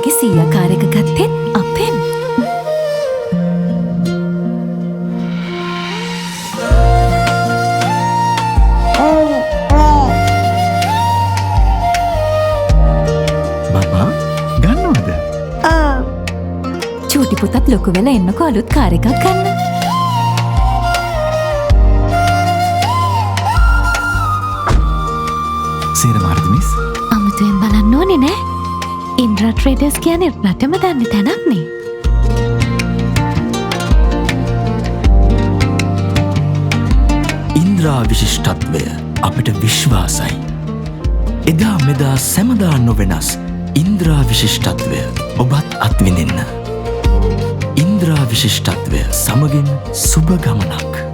මගේ සීයා කාර් එක ගත්තෙත් අපෙන්. බබා ගන්නවද? චූටි පුතත් ලොකු වෙලා එන්නකෝ අලුත් කාර් එකක් ගන්න. සේරම හරිද මිස්? අමුතුවෙන් බලන්න ඕනේ නෑ. ඉන්ද්‍රා ට්‍රේඩර්ස් කියන්නේ රටම දන්න තැනක් නේ. ඉන්ද්‍රා විශිෂ්ටත්වය අපිට විශ්වාසයි. එදා මෙදා සැමදා නොවෙනස් ඉන්ද්‍රා විශිෂ්ටත්වය ඔබත් අත්විඳින්න. ඉන්ද්‍රා විශිෂ්ටත්වය සමගින් සුබ ගමනක්.